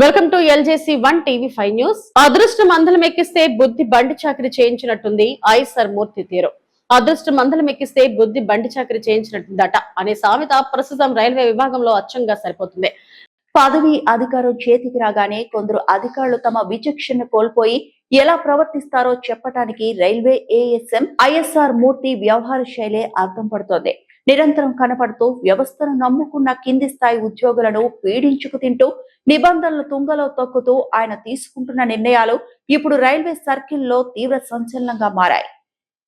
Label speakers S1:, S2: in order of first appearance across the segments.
S1: Welcome to LJC 1 TV five news. అదృష్టం అందలం ఎక్కిస్తే బుద్ధి బండి చాకరీ చేయించినట్టుంది ఐఎస్ఆర్ మూర్తి తీరు. అదృష్టం అందలం ఎక్కిస్తే బుద్ధి బండి చాకరీ చేయించినట్టుందట అనే సామెత ప్రస్తుతం రైల్వే విభాగంలో అచ్చంగా సరిపోతుంది.
S2: పదవి అధికారం చేతికి రాగానే కొందరు అధికారులు తమ విచక్షణ కోల్పోయి ఎలా ప్రవర్తిస్తారో చెప్పడానికి రైల్వే ఏఎస్ఎం ఐఎస్ఆర్ మూర్తి వ్యవహార శైలే అర్థం పడుతోంది. నిరంతరం కనపడుతూ వ్యవస్థను నమ్ముకున్న కింది స్థాయి ఉద్యోగులను పీడించుకు తింటూ నిబంధనలు తుంగలో తొక్కుతూ ఆయన తీసుకుంటున్న నిర్ణయాలు ఇప్పుడు రైల్వే సర్కిల్లో తీవ్ర సంచలనంగా మారాయి.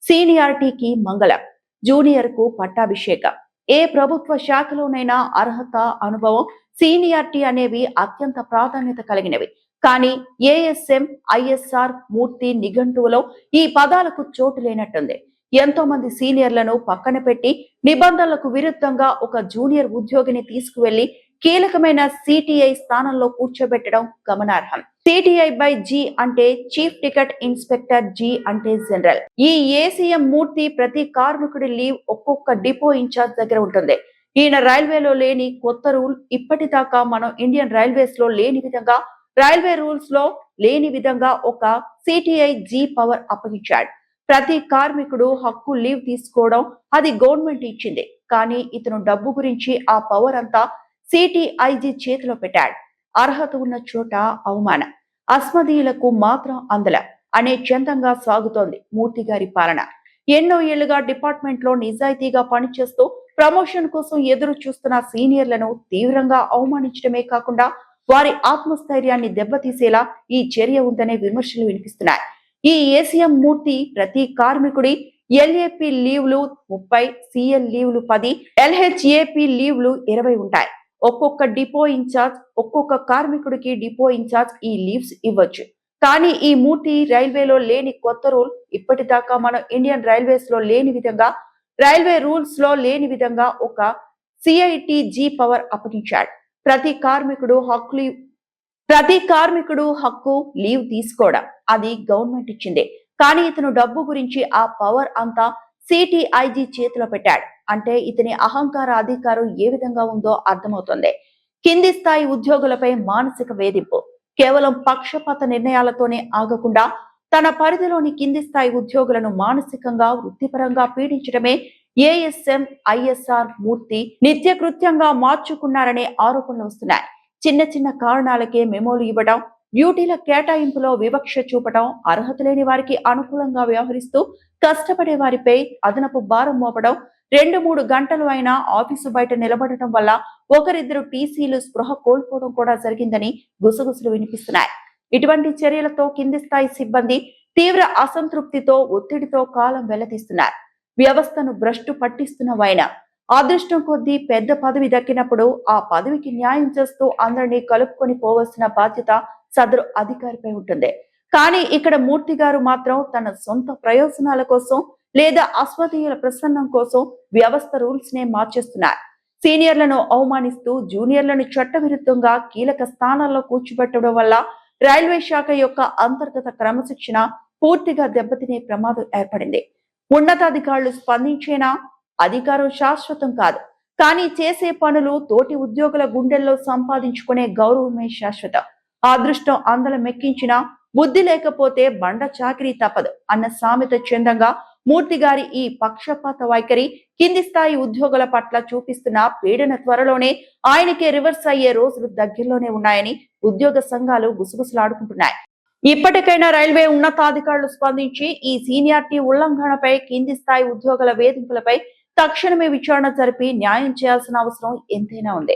S2: సీనియారిటీకి మంగళం, జూనియర్ కు పట్టాభిషేకం. ఏ ప్రభుత్వ శాఖలోనైనా అర్హత, అనుభవం, సీనియారిటీ అనేవి అత్యంత ప్రాధాన్యత కలిగినవి. కానీ ఏఎస్ఎం ఐఎస్ఆర్ మూర్తి నిఘంటువులో ఈ పదాలకు చోటు లేనట్టుంది. ఎంతో మంది సీనియర్లను పక్కన పెట్టి నిబంధనలకు విరుద్ధంగా ఒక జూనియర్ ఉద్యోగిని తీసుకువెళ్లి కీలకమైన సిటిఐ స్థానంలో కూర్చోబెట్టడం గమనార్హం. సిటిఐ బై జి అంటే చీఫ్ టికెట్ ఇన్స్పెక్టర్, జి అంటే జనరల్. ఈ ఏసీఎం మూర్తి ప్రతి కార్మికుడి లీవ్ ఒక్కొక్క డిపో ఇన్ఛార్జ్ దగ్గర ఉంటుంది. ఈయన రైల్వేలో లేని కొత్త రూల్, ఇప్పటిదాకా మనం ఇండియన్ రైల్వేస్ లో లేని విధంగా, రైల్వే రూల్స్ లో లేని విధంగా ఒక సిటిఐ జి పవర్ అప్పగించాడు. ప్రతి కార్మికుడు హక్కు లీవ్ తీసుకోవడం అది గవర్నమెంట్ ఇచ్చింది. కానీ ఇతను డబ్బు గురించి ఆ పవర్ అంతా సిటిఐజీ చేతిలో పెట్టాడు. అర్హత ఉన్న చోట అవమానం, అస్మదీయులకు మాత్రం అందల అనే చందంగా సాగుతోంది మూర్తి గారి పాలన. ఎన్నో ఏళ్లుగా డిపార్ట్మెంట్ లో నిజాయితీగా పనిచేస్తూ ప్రమోషన్ కోసం ఎదురు చూస్తున్న సీనియర్లను తీవ్రంగా అవమానించడమే కాకుండా వారి ఆత్మస్థైర్యాన్ని దెబ్బతీసేలా ఈ చర్య ఉందనే విమర్శలు వినిపిస్తున్నాయి. ఈ ఏసీఎం మూర్తి ప్రతి కార్మికుడి ఎల్ఏపి లీవ్లు 30, సిఎల్ లీవ్లు 10, ఎల్హెచ్ఏపి లీవ్లు 20 ఉంటాయి. ఒక్కొక్క డిపో ఇన్ఛార్జ్, ఒక్కొక్క కార్మికుడికి డిపో ఇన్ఛార్జ్ ఈ లీవ్స్ ఇవ్వచ్చు. కానీ ఈ మూర్తి రైల్వేలో లేని కొత్త రూల్, ఇప్పటిదాకా మనం ఇండియన్ రైల్వేస్ లో లేని విధంగా, రైల్వే రూల్స్ లో లేని విధంగా ఒక సిఐటిజి పవర్ అప్పగించాడు. ప్రతి కార్మికుడు హక్కు లీవ్ తీసుకోవడం అది గవర్నమెంట్ ఇచ్చింది. కానీ ఇతను డబ్బు గురించి ఆ పవర్ అంతా సిటిఐజీ చేతిలో పెట్టాడు. అంటే ఇతని అహంకార అధికారం ఏ విధంగా ఉందో అర్థమవుతుంది. కింది స్థాయి ఉద్యోగులపై మానసిక వేధింపు కేవలం పక్షపాత నిర్ణయాలతోనే ఆగకుండా తన పరిధిలోని కింది స్థాయి ఉద్యోగులను మానసికంగా, వృత్తిపరంగా పీడించడమే ఏఎస్ఎం ఐఎస్ఆర్ మూర్తి నిత్యకృత్యంగా మార్చుకున్నారనే ఆరోపణలు వస్తున్నాయి. చిన్న చిన్న కారణాలకే మెమోలు ఇవ్వడం, డ్యూటీల కేటాయింపులో వివక్ష చూపడం, అర్హత లేని వారికి అనుకూలంగా వ్యవహరిస్తూ కష్టపడే వారిపై అదనపు భారం మోపడం, 2-3 గంటలు అయినా ఆఫీసు బయట నిలబడటం వల్ల ఒకరిద్దరు టీసీలు స్పృహ కోల్పోవడం కూడా జరిగిందని గుసగుసలు వినిపిస్తున్నాయి. ఇటువంటి చర్యలతో కింది స్థాయి సిబ్బంది తీవ్ర అసంతృప్తితో, ఒత్తిడితో కాలం వెల్లదీస్తున్నారు. వ్యవస్థను భ్రష్టు పట్టిస్తున్న వైన అదృష్టం కొద్దీ పెద్ద పదవి దక్కినప్పుడు ఆ పదవికి న్యాయం చేస్తూ అందరినీ కలుపుకొని పోవలసిన బాధ్యత సదరు అధికారిపై ఉంటుంది. కానీ ఇక్కడ మూర్తి గారు మాత్రం తన సొంత ప్రయోజనాల కోసం లేదా అస్మదీయుల ప్రసన్నం కోసం వ్యవస్థ రూల్స్ నే మార్చేస్తున్నారు. సీనియర్లను అవమానిస్తూ జూనియర్లను చట్టవిరుద్ధంగా కీలక స్థానాల్లో కూర్చోబెట్టడం వల్ల రైల్వే శాఖ యొక్క అంతర్గత క్రమశిక్షణ పూర్తిగా దెబ్బతినే ప్రమాదం ఏర్పడింది. ఉన్నతాధికారులు స్పందించేనా? అధికారం శాశ్వతం కాదు. కానీ చేసే పనులు తోటి ఉద్యోగుల గుండెల్లో సంపాదించుకునే గౌరవమే శాశ్వతం. అదృష్టం అందలం మెక్కించినా బుద్ధి లేకపోతే బండ చాకిరీ తప్పదు అన్న సామెత చందంగా మూర్తి గారి ఈ పక్షపాత వైఖరి కింది స్థాయి ఉద్యోగుల పట్ల చూపిస్తున్న పీడన త్వరలోనే ఆయనకే రివర్స్ అయ్యే రోజులు దగ్గరలోనే ఉన్నాయని ఉద్యోగ సంఘాలు గుసగుసలాడుకుంటున్నాయి. ఇప్పటికైనా రైల్వే ఉన్నతాధికారులు స్పందించి ఈ సీనియారిటీ ఉల్లంఘనపై, కింది స్థాయి ఉద్యోగుల వేధింపులపై తక్షణమే విచారణ జరిపి న్యాయం చేయాల్సిన అవసరం ఎంతైనా ఉంది.